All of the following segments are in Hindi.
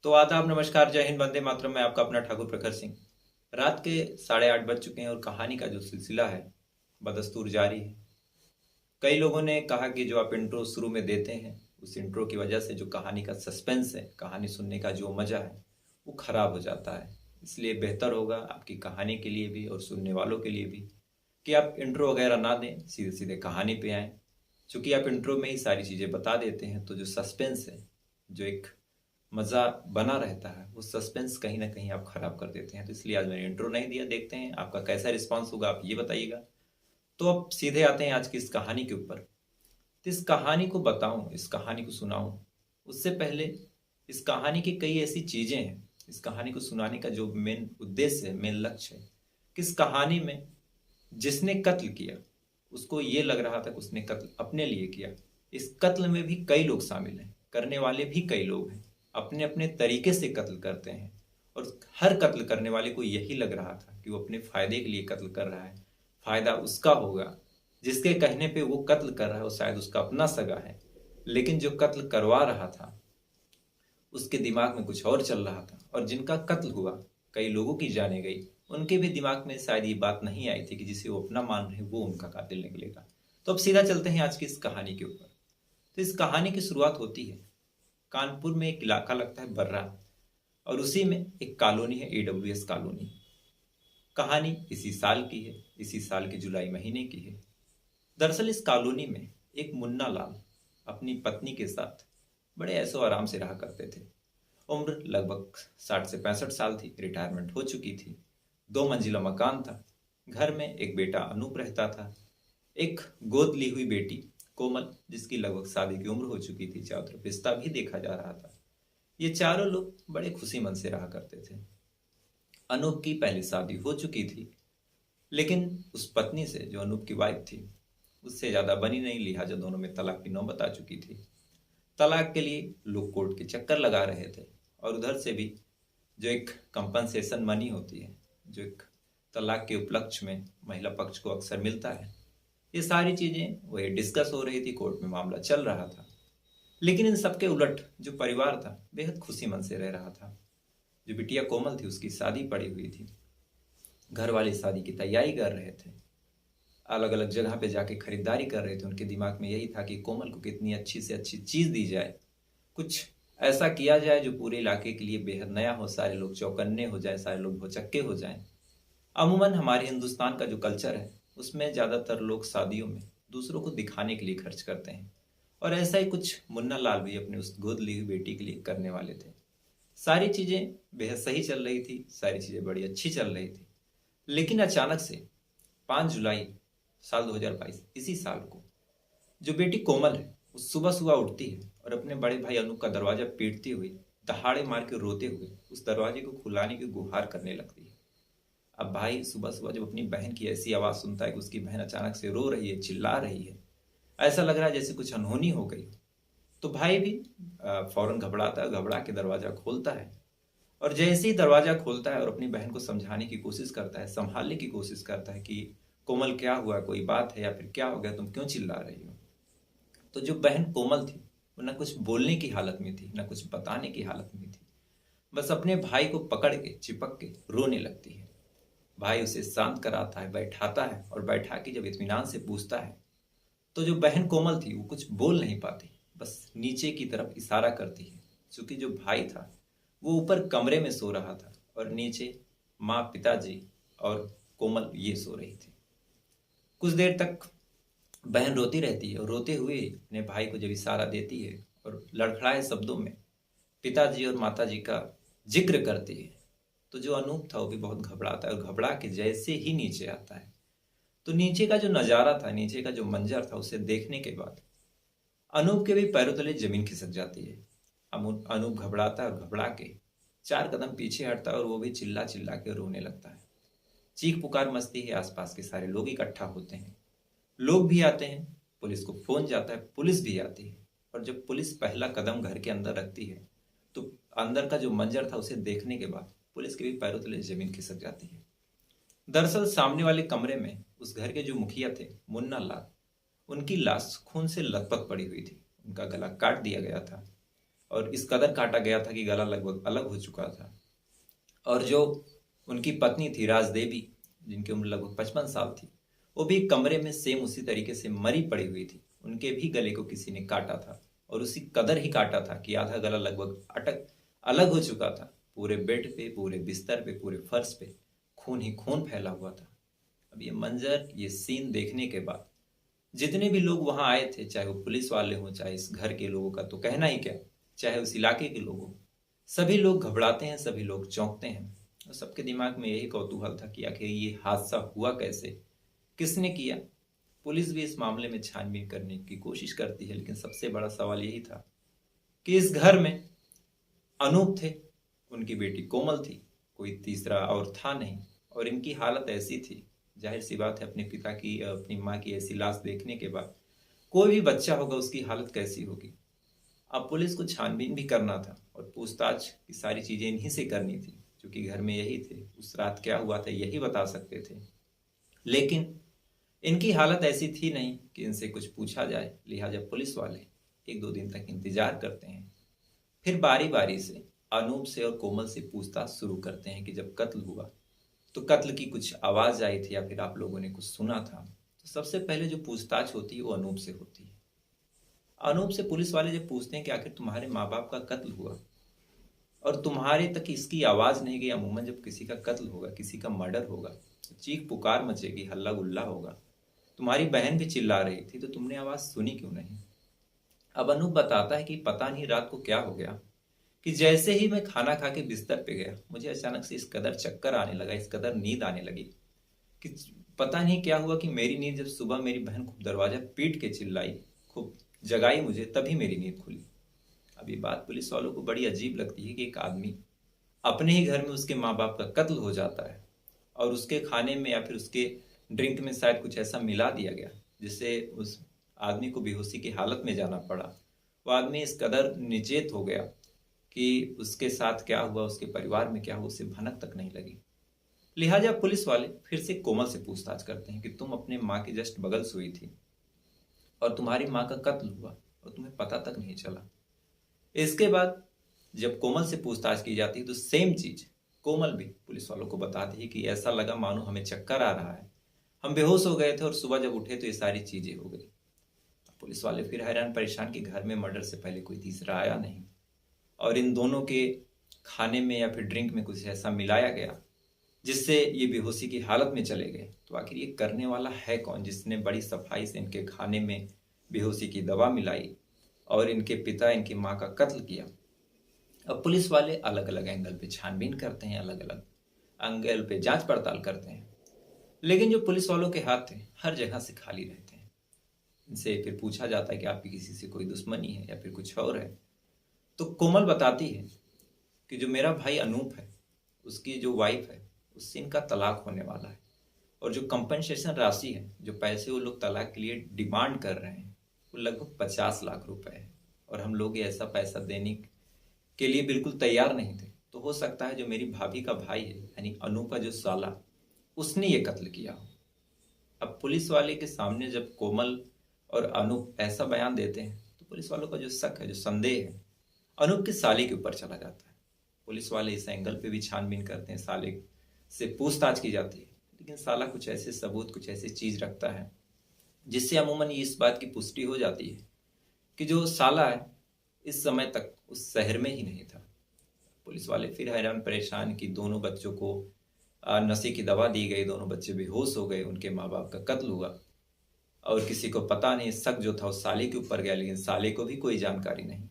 तो आदाब, नमस्कार, जय हिंद, वंदे मातरम। मैं आपका अपना ठाकुर प्रखर सिंह। रात के 8:30 बज चुके हैं और कहानी का जो सिलसिला है बदस्तूर जारी है। कई लोगों ने कहा कि जो आप इंट्रो शुरू में देते हैं उस इंट्रो की वजह से जो कहानी का सस्पेंस है, कहानी सुनने का जो मजा है वो खराब हो जाता है। इसलिए बेहतर होगा आपकी कहानी के लिए भी और सुनने वालों के लिए भी कि आप इंट्रो वगैरह ना दें, सीधे सीधे कहानी पे आएँ। चूंकि आप इंट्रो में ही सारी चीज़ें बता देते हैं तो जो सस्पेंस है, जो एक मज़ा बना रहता है, वो सस्पेंस कहीं ना कहीं आप खराब कर देते हैं। तो इसलिए आज मैंने इंट्रो नहीं दिया। देखते हैं आपका कैसा रिस्पांस होगा, आप ये बताइएगा। तो अब सीधे आते हैं आज की इस कहानी के ऊपर। तो इस कहानी को बताऊं, इस कहानी को सुनाऊं, उससे पहले इस कहानी की कई ऐसी चीज़ें हैं। इस कहानी को सुनाने का जो मेन उद्देश्य है, मेन लक्ष्य है कि इस कहानी में जिसने कत्ल किया उसको ये लग रहा था कि उसने कत्ल अपने लिए किया। इस कत्ल में भी कई लोग शामिल हैं, करने वाले भी कई लोग हैं, अपने अपने तरीके से कत्ल करते हैं। और हर कत्ल करने वाले को यही लग रहा था कि वो अपने फायदे के लिए कत्ल कर रहा है, फायदा उसका होगा। जिसके कहने पे वो कत्ल कर रहा है वो शायद उसका अपना सगा है, लेकिन जो कत्ल करवा रहा था उसके दिमाग में कुछ और चल रहा था। और जिनका कत्ल हुआ, कई लोगों की जाने गई, उनके भी दिमाग में शायद ये बात नहीं आई थी कि जिसे वो अपना मान रहे वो उनका कातिल निकलेगा। तो अब सीधा चलते हैं आज की इस कहानी के ऊपर। तो इस कहानी की शुरुआत होती है कानपुर में। एक इलाका लगता है बर्रा, और उसी में एक कॉलोनी है, AWS कॉलोनी। कहानी इसी साल की है, इसी साल के जुलाई महीने की है। दरअसल इस कॉलोनी में एक मुन्ना लाल अपनी पत्नी के साथ बड़े ऐशो आराम से रहा करते थे। उम्र लगभग 60 से 65 साल थी, रिटायरमेंट हो चुकी थी। 2 मंजिला मकान था। घर में एक बेटा अनूप रहता था, एक गोद ली हुई बेटी कोमल, जिसकी लगभग शादी की उम्र हो चुकी थी। चारों तरफ रिश्ता भी देखा जा रहा था। ये चारों लोग बड़े खुशी मन से रहा करते थे। अनूप की पहले शादी हो चुकी थी, लेकिन उस पत्नी से जो अनूप की वाइफ थी उससे ज़्यादा बनी नहीं, लिहाजा दोनों में तलाक की नौबत आ चुकी थी। तलाक के लिए लोग कोर्ट के चक्कर लगा रहे थे, और उधर से भी जो एक कंपनसेशन मनी होती है, जो एक तलाक के उपलक्ष्य में महिला पक्ष को अक्सर मिलता है, ये सारी चीज़ें वही डिस्कस हो रही थी, कोर्ट में मामला चल रहा था। लेकिन इन सबके उलट जो परिवार था बेहद खुशी मन से रह रहा था। जो बिटिया कोमल थी उसकी शादी पड़ी हुई थी, घर वाले शादी की तैयारी कर रहे थे, अलग अलग जगह पे जाके खरीदारी कर रहे थे। उनके दिमाग में यही था कि कोमल को कितनी अच्छी से अच्छी चीज़ दी जाए, कुछ ऐसा किया जाए जो पूरे इलाके के लिए बेहद नया हो, सारे लोग चौकन्ने हो जाए, सारे लोग भौचक्के हो जाएं। अमूमन हमारे हिंदुस्तान का जो कल्चर है उसमें ज़्यादातर लोग शादियों में दूसरों को दिखाने के लिए खर्च करते हैं, और ऐसा ही कुछ मुन्ना लाल भी अपने उस गोद ली हुई बेटी के लिए करने वाले थे। सारी चीज़ें बेहद सही चल रही थी, सारी चीज़ें बड़ी अच्छी चल रही थी। लेकिन अचानक से 5 जुलाई साल 2022, इसी साल को, जो बेटी कोमल है वो सुबह सुबह उठती है और अपने बड़े भाई अनूप का दरवाजा पीटती हुई, दहाड़े मार के रोते हुए उस दरवाजे को खुलाने की गुहार करने लगती है। अब भाई सुबह सुबह जब अपनी बहन की ऐसी आवाज़ सुनता है कि उसकी बहन अचानक से रो रही है, चिल्ला रही है, ऐसा लग रहा है जैसे कुछ अनहोनी हो गई, तो भाई भी फौरन घबराता है, घबरा के दरवाज़ा खोलता है। और जैसे ही दरवाज़ा खोलता है और अपनी बहन को समझाने की कोशिश करता है, संभालने की कोशिश करता है कि कोमल क्या हुआ, कोई बात है या फिर क्या हो गया, तुम क्यों चिल्ला रही हो। तो जो बहन कोमल थी वो न कुछ बोलने की हालत में थी, न कुछ बताने की हालत में थी, बस अपने भाई को पकड़ के चिपक के रोने लगती है। भाई उसे शांत कराता है, बैठाता है, और बैठा के जब इत्मीनान से पूछता है तो जो बहन कोमल थी वो कुछ बोल नहीं पाती, बस नीचे की तरफ इशारा करती है। क्योंकि जो भाई था वो ऊपर कमरे में सो रहा था और नीचे माँ, पिताजी और कोमल ये सो रही थी। कुछ देर तक बहन रोती रहती है और रोते हुए अपने भाई को जब इशारा देती है और लड़खड़ाए शब्दों में पिताजी और माताजी का जिक्र करती है, तो जो अनूप था वो भी बहुत घबराता है, और घबरा के जैसे ही नीचे आता है तो नीचे का जो नज़ारा था, नीचे का जो मंजर था, उसे देखने के बाद अनूप के भी पैरों तले जमीन खिसक जाती है। अनूप घबराता है और घबरा के 4 कदम पीछे हटता है, और वो भी चिल्ला चिल्ला के रोने लगता है। चीख पुकार मचती है, आसपास के सारे लोग इकट्ठा होते हैं, लोग भी आते हैं, पुलिस को फोन जाता है, पुलिस भी आती है। और जब पुलिस पहला कदम घर के अंदर रखती है तो अंदर का जो मंजर था उसे देखने के बाद पुलिस के भी पैरों तले जमीन खिसक जाती है। दरअसल सामने वाले कमरे में उस घर के जो मुखिया थे, मुन्ना लाल, उनकी लाश खून से लथपथ पड़ी हुई थी, उनका गला काट दिया गया था। और इस कदर काटा गया था कि गला लगभग अलग हो चुका था। और जो उनकी पत्नी थी राजदेवी, जिनकी उम्र लगभग 55 साल थी, वो भी कमरे में सेम उसी तरीके से मरी पड़ी हुई थी। उनके भी गले को किसी ने काटा था और उसी कदर ही काटा था कि आधा गला लगभग अटक अलग हो चुका था। पूरे बेड पे, पूरे बिस्तर पे, पूरे फर्श पे खून ही खून फैला हुआ था। अब ये मंजर, ये सीन देखने के बाद जितने भी लोग वहां आए थे, चाहे वो पुलिस वाले हों, चाहे इस घर के लोगों का तो कहना ही क्या, चाहे उस इलाके के लोग हों, सभी लोग घबराते हैं, सभी लोग चौंकते हैं। और सबके दिमाग में यही कौतूहल था कि आखिर ये हादसा हुआ कैसे, किसने किया। पुलिस भी इस मामले में छानबीन करने की कोशिश करती है, लेकिन सबसे बड़ा सवाल यही था कि इस घर में अनूप थे, उनकी बेटी कोमल थी, कोई तीसरा और था नहीं। और इनकी हालत ऐसी थी, जाहिर सी बात है अपने पिता की, अपनी माँ की ऐसी लाश देखने के बाद कोई भी बच्चा होगा उसकी हालत कैसी होगी। अब पुलिस को छानबीन भी करना था और पूछताछ की सारी चीजें इन्हीं से करनी थी, क्योंकि घर में यही थे, उस रात क्या हुआ था यही बता सकते थे। लेकिन इनकी हालत ऐसी थी नहीं कि इनसे कुछ पूछा जाए, लिहाजा पुलिस वाले 1-2 दिन तक इंतजार करते हैं। फिर बारी बारी से अनूप से और कोमल से पूछताछ शुरू करते हैं कि जब कत्ल हुआ तो कत्ल की कुछ आवाज आई थी या फिर आप लोगों ने कुछ सुना था। तो सबसे पहले जो पूछताछ होती है वो अनूप से होती है। अनूप से पुलिस वाले जब पूछते हैं कि आखिर तुम्हारे माँ बाप का कत्ल हुआ और तुम्हारे तक इसकी आवाज नहीं गई, अमूमन जब किसी का कत्ल होगा, किसी का मर्डर होगा तो चीख पुकार मचेगी, हल्ला गुल्ला होगा। तुम्हारी बहन भी चिल्ला रही थी तो तुमने आवाज सुनी क्यों नहीं। अब अनूप बताता है कि पता नहीं रात को क्या हो गया कि जैसे ही मैं खाना खा के बिस्तर पे गया, मुझे अचानक से इस कदर चक्कर आने लगा, इस कदर नींद आने लगी कि पता नहीं क्या हुआ कि मेरी नींद, जब सुबह मेरी बहन खूब दरवाजा पीट के चिल्लाई, खूब जगाई मुझे, तभी मेरी नींद खुली। अब ये बात पुलिस वालों को बड़ी अजीब लगती है कि एक आदमी अपने ही घर में उसके माँ बाप का कत्ल हो जाता है और उसके खाने में या फिर उसके ड्रिंक में शायद कुछ ऐसा मिला दिया गया जिससे उस आदमी को बेहोशी की हालत में जाना पड़ा। वो आदमी इस कदर निचेत हो गया कि उसके साथ क्या हुआ, उसके परिवार में क्या हुआ, उसे भनक तक नहीं लगी। लिहाजा पुलिस वाले फिर से कोमल से पूछताछ करते हैं कि तुम अपने माँ के जस्ट बगल सोई थी और तुम्हारी माँ का कत्ल हुआ और तुम्हें पता तक नहीं चला। इसके बाद जब कोमल से पूछताछ की जाती है तो सेम चीज कोमल भी पुलिस वालों को बताती है कि ऐसा लगा मानो हमें चक्कर आ रहा है, हम बेहोश हो गए थे और सुबह जब उठे तो ये सारी चीजें हो गई। पुलिस वाले फिर हैरान परेशान कि घर में मर्डर से पहले कोई तीसरा आया नहीं और इन दोनों के खाने में या फिर ड्रिंक में कुछ ऐसा मिलाया गया जिससे ये बेहोशी की हालत में चले गए। तो आखिर ये करने वाला है कौन, जिसने बड़ी सफाई से इनके खाने में बेहोशी की दवा मिलाई और इनके पिता, इनकी माँ का कत्ल किया। अब पुलिस वाले अलग अलग एंगल पे छानबीन करते हैं, अलग अलग एंगल पे जांच पड़ताल करते हैं, लेकिन जो पुलिस वालों के हाथ थे हर जगह से खाली रहते हैं। इनसे फिर पूछा जाता है कि आपकी किसी से कोई दुश्मनी है या फिर कुछ और है। तो कोमल बताती है कि जो मेरा भाई अनूप है, उसकी जो वाइफ है, उससे इनका तलाक होने वाला है और जो कंपनसेशन राशि है, जो पैसे वो लोग तलाक के लिए डिमांड कर रहे हैं, वो लगभग 50 लाख रुपए है और हम लोग ये ऐसा पैसा देने के लिए बिल्कुल तैयार नहीं थे। तो हो सकता है जो मेरी भाभी का भाई है, यानी अनूप का जो साला, उसने ये कत्ल किया हो। अब पुलिस वाले के सामने जब कोमल और अनूप ऐसा बयान देते हैं तो पुलिस वालों का जो शक है, जो संदेह है, अनूप के साले के ऊपर चला जाता है। पुलिस वाले इस एंगल पे भी छानबीन करते हैं, साले से पूछताछ की जाती है, लेकिन साला कुछ ऐसे सबूत, कुछ ऐसी चीज रखता है जिससे अमूमन इस बात की पुष्टि हो जाती है कि जो साला है इस समय तक उस शहर में ही नहीं था। पुलिस वाले फिर हैरान परेशान कि दोनों बच्चों को नशे की दवा दी गई, दोनों बच्चे बेहोश हो गए, उनके माँ बाप का कत्ल हुआ और किसी को पता नहीं। शक जो था उस साले के ऊपर गया, लेकिन साले को भी कोई जानकारी नहीं।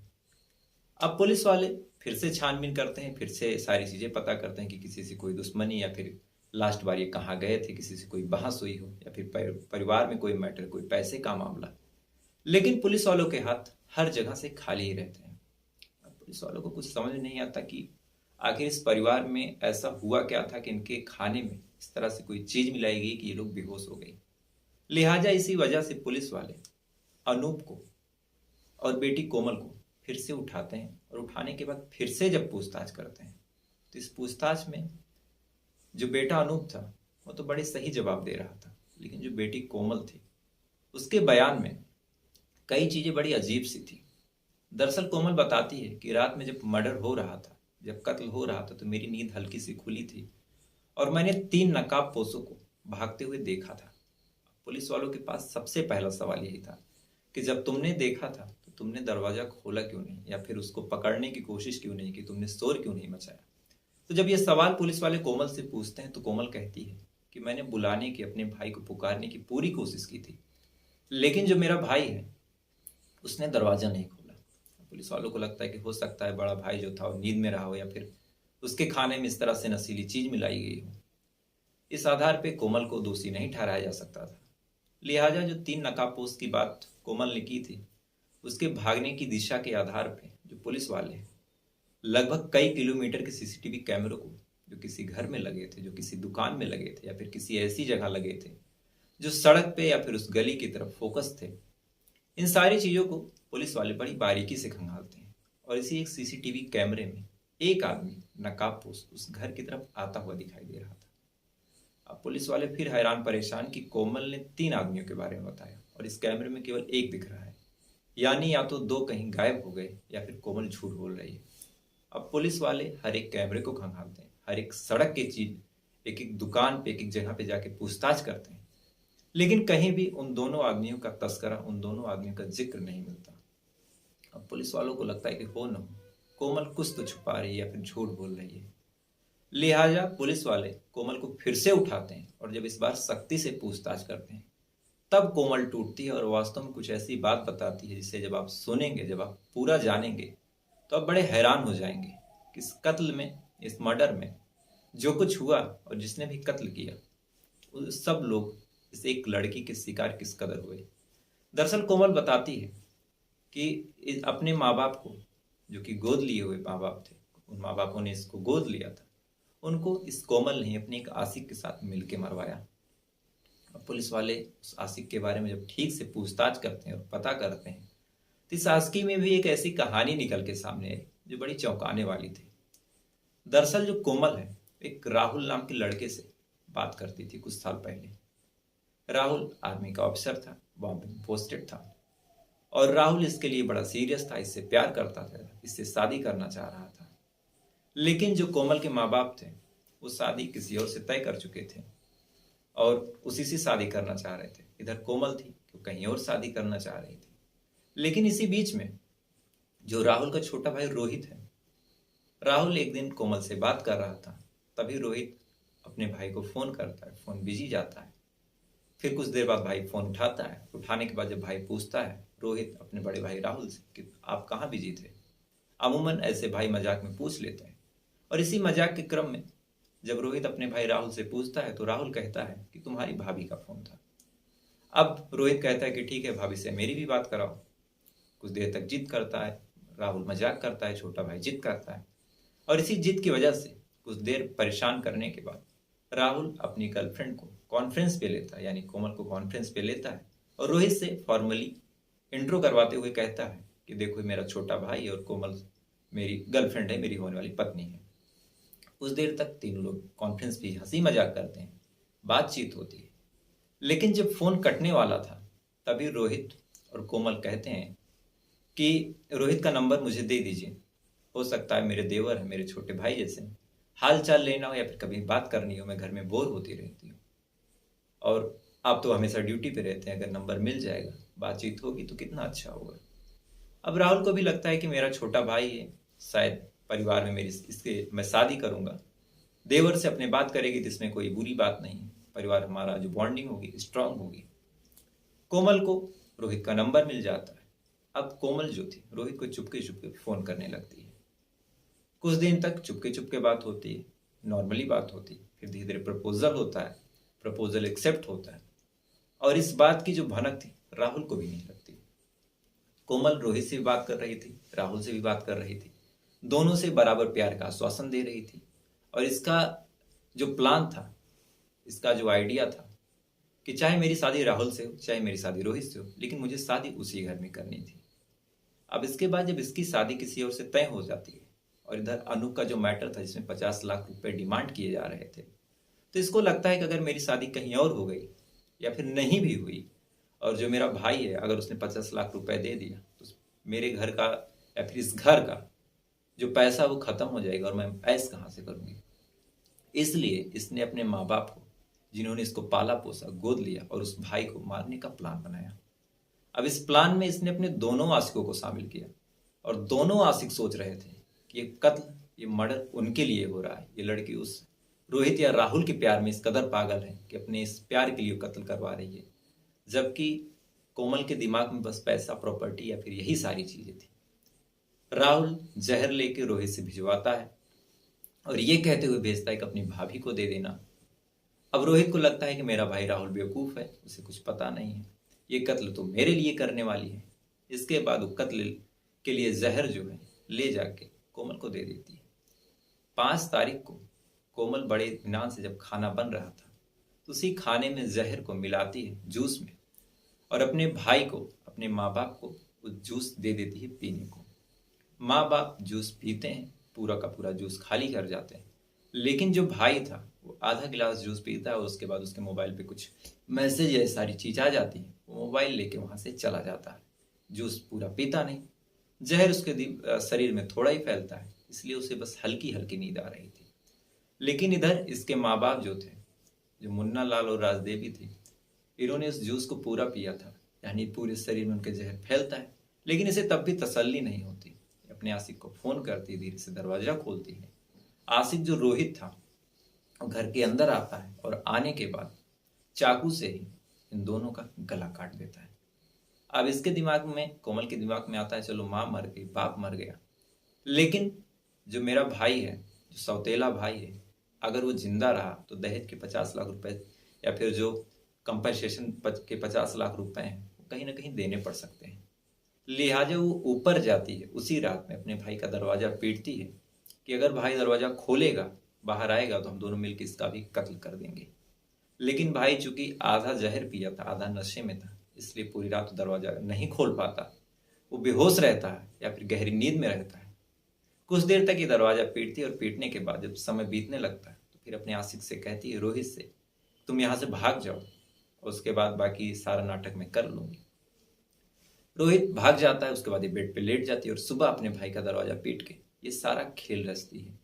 अब पुलिस वाले फिर से छानबीन करते हैं, फिर से सारी चीजें पता करते हैं कि किसी से कोई दुश्मनी या फिर लास्ट बार ये कहाँ गए थे, किसी से कोई बहस हुई हो या फिर परिवार में कोई मैटर, कोई पैसे का मामला। लेकिन पुलिस वालों के हाथ हर जगह से खाली ही रहते हैं। अब पुलिस वालों को कुछ समझ नहीं आता कि आखिर इस परिवार में ऐसा हुआ क्या था कि इनके खाने में इस तरह से कोई चीज मिलाई गई कि ये लोग बेहोश हो गए। लिहाजा इसी वजह से पुलिस वाले अनूप को और बेटी कोमल को फिर से उठाते हैं और उठाने के बाद फिर से जब पूछताछ करते हैं तो इस पूछताछ में जो बेटा अनूप था वो तो बड़े सही जवाब दे रहा था, लेकिन जो बेटी कोमल थी उसके बयान में कई चीजें बड़ी अजीब सी थी। दरअसल कोमल बताती है कि रात में जब मर्डर हो रहा था, जब कत्ल हो रहा था, तो मेरी नींद हल्की सी खुली थी और मैंने 3 नकाबपोशों को भागते हुए देखा था। पुलिस वालों के पास सबसे पहला सवाल यही था कि जब तुमने देखा था तो तुमने दरवाजा खोला क्यों नहीं, या फिर उसको पकड़ने की कोशिश क्यों नहीं की, तुमने शोर क्यों नहीं मचाया। तो जब ये सवाल पुलिस वाले कोमल से पूछते हैं तो कोमल कहती है कि मैंने बुलाने की, अपने भाई को पुकारने की पूरी कोशिश की थी, लेकिन जो मेरा भाई है उसने दरवाजा नहीं खोला। पुलिस वालों को लगता है कि हो सकता है बड़ा भाई जो था वो नींद में रहा हो, या फिर उसके खाने में इस तरह से नशीली चीज मिलाई गई हो। इस आधार पे कोमल को दोषी नहीं ठहराया जा सकता था। लिहाजा जो 3 नकाबपोश की बात कोमल ने की थी, उसके भागने की दिशा के आधार पे जो पुलिस वाले लगभग कई किलोमीटर के सीसीटीवी कैमरों को, जो किसी घर में लगे थे, जो किसी दुकान में लगे थे, या फिर किसी ऐसी जगह लगे थे जो सड़क पे या फिर उस गली की तरफ फोकस थे, इन सारी चीजों को पुलिस वाले बड़ी बारीकी से खंगालते हैं। और इसी एक सीसीटीवी कैमरे में एक आदमी नकाबपोश उस घर की तरफ आता हुआ दिखाई दे रहा था। अब पुलिस वाले फिर हैरान परेशान कि कोमल ने 3 आदमियों के बारे में बताया और इस कैमरे में केवल एक दिख रहा है, यानी या तो 2 कहीं गायब हो गए या फिर कोमल झूठ बोल रही है। अब पुलिस वाले हर एक कैमरे को खंगालते हैं, हर एक सड़क की चीज, एक एक दुकान पे, एक एक जगह पे जाके पूछताछ करते हैं, लेकिन कहीं भी उन दोनों आदमियों का तस्करा, उन दोनों आदमियों का जिक्र नहीं मिलता। अब पुलिस वालों को लगता है कि हो न हो कोमल कुछ तो छुपा रही है या फिर झूठ बोल रही है। लिहाजा पुलिस वाले कोमल को फिर से उठाते हैं और जब इस बार सख्ती से पूछताछ करते हैं, तब कोमल टूटती है और वास्तव में कुछ ऐसी बात बताती है जिसे जब आप सुनेंगे, जब आप पूरा जानेंगे, तो आप बड़े हैरान हो जाएंगे कि इस कत्ल में, इस मर्डर में जो कुछ हुआ और जिसने भी कत्ल किया, उस सब लोग इस एक लड़की के शिकार किस कदर हुए। दरअसल कोमल बताती है कि अपने माँ बाप को, जो कि गोद लिए हुए माँ बाप थे, उन माँ बापों ने इसको गोद लिया था, उनको इस कोमल ने अपने एक आशिक के साथ मिलके मरवाया। अब पुलिस वाले उस आशिक के बारे में जब ठीक से पूछताछ करते हैं और पता करते हैं, तो इस आशिकी में भी एक ऐसी कहानी निकल के सामने आई जो बड़ी चौंकाने वाली थी। दरअसल जो कोमल है, एक राहुल नाम के लड़के से बात करती थी कुछ साल पहले। राहुल आर्मी का ऑफिसर था, बॉम्बे में पोस्टेड था, और राहुल इसके लिए बड़ा सीरियस था, इससे प्यार करता था, इससे शादी करना चाह रहा था। लेकिन जो कोमल के माँ बाप थे वो शादी किसी और से तय कर चुके थे और उसी से शादी करना चाह रहे थे। इधर कोमल थी वो कहीं और शादी करना चाह रही थी। लेकिन इसी बीच में जो राहुल का छोटा भाई रोहित है, राहुल एक दिन कोमल से बात कर रहा था, तभी रोहित अपने भाई को फोन करता है, फोन बिजी जाता है। फिर कुछ देर बाद भाई फोन उठाता है, उठाने के बाद जब भाई पूछता है रोहित अपने बड़े भाई राहुल से कि आप कहाँ बिजी थे। अमूमन ऐसे भाई मजाक में पूछ लेते हैं, और इसी मजाक के क्रम में जब रोहित अपने भाई राहुल से पूछता है तो राहुल कहता है कि तुम्हारी भाभी का फोन था। अब रोहित कहता है कि ठीक है, भाभी से मेरी भी बात कराओ। कुछ देर तक जिद करता है, राहुल मजाक करता है, छोटा भाई जिद करता है, और इसी जिद की वजह से कुछ देर परेशान करने के बाद राहुल अपनी गर्लफ्रेंड को कॉन्फ्रेंस पे लेता है, यानी कोमल को कॉन्फ्रेंस पे लेता है और रोहित से फॉर्मली इंट्रो करवाते हुए कहता है कि देखो मेरा छोटा भाई और कोमल मेरी गर्लफ्रेंड है, मेरी होने वाली पत्नी है। कुछ देर तक तीनों लोग कॉन्फ्रेंस पे हंसी मजाक करते हैं, बातचीत होती है। लेकिन जब फोन कटने वाला था तभी रोहित और कोमल कहते हैं कि रोहित का नंबर मुझे दे दीजिए, हो सकता है मेरे देवर है, मेरे छोटे भाई जैसे, हाल चाल लेना हो या फिर कभी बात करनी हो, मैं घर में बोर होती रहती हूँ और आप तो हमेशा ड्यूटी पे रहते हैं, अगर नंबर मिल जाएगा, बातचीत होगी तो कितना अच्छा होगा। अब राहुल को भी लगता है कि मेरा छोटा भाई है, शायद परिवार में मेरी इसके मैं शादी करूंगा, देवर से अपने बात करेगी तो इसमें कोई बुरी बात नहीं है, परिवार हमारा जो बॉन्डिंग होगी स्ट्रांग होगी। कोमल को रोहित का नंबर मिल जाता है। अब कोमल जो थी रोहित को चुपके चुपके फोन करने लगती है। कुछ दिन तक चुपके चुपके बात होती है, नॉर्मली बात होती है, फिर धीरे धीरे प्रपोजल होता है, प्रपोजल एक्सेप्ट होता है, और इस बात की जो भनक थी राहुल को भी नहीं लगती। कोमल रोहित से भी बात कर रही थी, राहुल से भी बात कर रही थी, दोनों से बराबर प्यार का आश्वासन दे रही थी, और इसका जो प्लान था, इसका जो आइडिया था कि चाहे मेरी शादी राहुल से हो, चाहे मेरी शादी रोहित से हो, लेकिन मुझे शादी उसी घर में करनी थी। अब इसके बाद जब इसकी शादी किसी और से तय हो जाती है और इधर अनूप का जो मैटर था जिसमें 50 लाख रुपए डिमांड किए जा रहे थे, तो इसको लगता है कि अगर मेरी शादी कहीं और हो गई या फिर नहीं भी हुई और जो मेरा भाई है अगर उसने 50 लाख रुपए दे दिया तो मेरे घर का या फिर इस घर का जो पैसा वो खत्म हो जाएगा और मैं ऐश कहाँ से करूँगी। इसलिए इसने अपने माँ बाप को, जिन्होंने इसको पाला पोसा, गोद लिया, और उस भाई को मारने का प्लान बनाया। अब इस प्लान में इसने अपने दोनों आशिकों को शामिल किया और दोनों आशिक सोच रहे थे कि ये कत्ल, ये मर्डर उनके लिए हो रहा है। ये लड़की उस रोहित या राहुल के प्यार में इस कदर पागल है कि अपने इस प्यार के लिए कत्ल करवा रही है, जबकि कोमल के दिमाग में बस पैसा, प्रॉपर्टी या फिर यही सारी चीजें थी। राहुल जहर लेके रोहित से भिजवाता है और ये कहते हुए भेजता है कि अपनी भाभी को दे देना। अब रोहित को लगता है कि मेरा भाई राहुल बेवकूफ है, उसे कुछ पता नहीं है, ये कत्ल तो मेरे लिए करने वाली है। इसके बाद वो कत्ल के लिए जहर जो है ले जाके कोमल को दे देती है। 5 तारीख को कोमल बड़े इत्मीनान से जब खाना बन रहा था तो उसी खाने में जहर को मिलाती है जूस में और अपने भाई को, अपने माँ बाप को वो जूस दे देती है पीने को। माँ बाप जूस पीते हैं, पूरा का पूरा जूस खाली कर जाते हैं, लेकिन जो भाई था वो आधा गिलास जूस पीता है और उसके बाद उसके मोबाइल पे कुछ मैसेज या सारी चीज आ जाती है। वो मोबाइल लेके वहां से चला जाता है, जूस पूरा पीता नहीं। जहर उसके शरीर में थोड़ा ही फैलता है, इसलिए उसे बस हल्की हल्की नींद आ रही थी। लेकिन इधर इसके माँ बाप जो थे, जो मुन्ना लाल और राजदेवी थी, इन्होंने उस जूस को पूरा पिया था, यानी पूरे शरीर में उनके जहर फैलता है, लेकिन इसे तब भी तसल्ली नहीं होती। अपने आशिक को फोन करती, धीरे से दरवाजा खोलती है। आशिक जो रोहित था वो घर के अंदर आता है और आने के बाद चाकू से ही इन दोनों का गला काट देता है। अब इसके दिमाग में, कोमल के दिमाग में आता है चलो माँ मर गई, बाप मर गया, लेकिन जो मेरा भाई है, जो सौतेला भाई है, अगर वो जिंदा रहा तो दहेज के 50 लाख रुपए या फिर जो कंपनसेशन के 50 लाख रुपए हैं वो कहीं ना कहीं देने पड़ सकते हैं। लिहाजा वो ऊपर जाती है, उसी रात में अपने भाई का दरवाजा पीटती है कि अगर भाई दरवाजा खोलेगा, बाहर आएगा तो हम दोनों मिलकर इसका भी कत्ल कर देंगे। लेकिन भाई चूंकि आधा जहर पिया था, आधा नशे में था, इसलिए पूरी रात दरवाजा नहीं खोल पाता। वो बेहोश रहता है या फिर गहरी नींद में रहता है। कुछ देर तक ये दरवाजा पीटती है और पीटने के बाद जब समय बीतने लगता है तो फिर अपने आशिक से कहती है, रोहित से, तुम यहाँ से भाग जाओ, उसके बाद बाकी सारा नाटक मैं कर लूंगी। रोहित भाग जाता है, उसके बाद ये बेड पे लेट जाती है और सुबह अपने भाई का दरवाजा पीट के ये सारा खेल रचती है।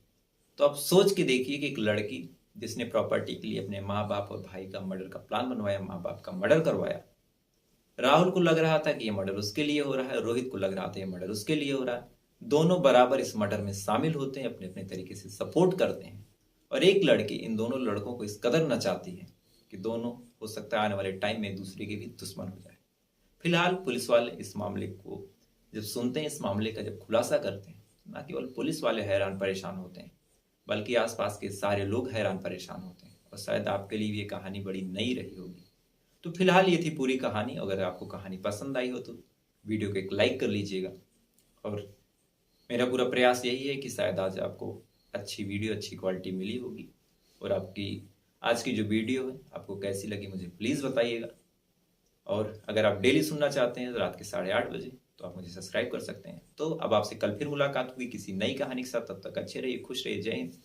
तो आप सोच के देखिए कि एक लड़की जिसने प्रॉपर्टी के लिए अपने माँ बाप और भाई का मर्डर का प्लान बनवाया, माँ बाप का मर्डर करवाया। राहुल को लग रहा था कि ये मर्डर उसके लिए हो रहा है, रोहित को लग रहा था ये मर्डर उसके लिए हो रहा है। दोनों बराबर इस मर्डर में शामिल होते हैं, अपने अपने तरीके से सपोर्ट करते हैं, और एक लड़की इन दोनों लड़कों को इस कदर नचाती है कि दोनों हो सकता है आने वाले टाइम में एक दूसरे के भी दुश्मन हो जाए। फिलहाल पुलिस वाले इस मामले को जब सुनते हैं, इस मामले का जब खुलासा करते हैं, ना केवल पुलिस वाले हैरान परेशान होते हैं बल्कि आसपास के सारे लोग हैरान परेशान होते हैं। और शायद आपके लिए ये कहानी बड़ी नई रही होगी। तो फिलहाल ये थी पूरी कहानी। अगर आपको कहानी पसंद आई हो तो वीडियो को एक लाइक कर लीजिएगा। और मेरा पूरा प्रयास यही है कि शायद आज आपको अच्छी वीडियो, अच्छी क्वालिटी मिली होगी। और आपकी आज की जो वीडियो है आपको कैसी लगी मुझे प्लीज़ बताइएगा। और अगर आप डेली सुनना चाहते हैं रात के 8:30 बजे तो आप मुझे सब्सक्राइब कर सकते हैं। तो अब आपसे कल फिर मुलाकात होगी किसी नई कहानी के साथ। तब तक अच्छे रहिए, खुश रहिए। जय हिंद।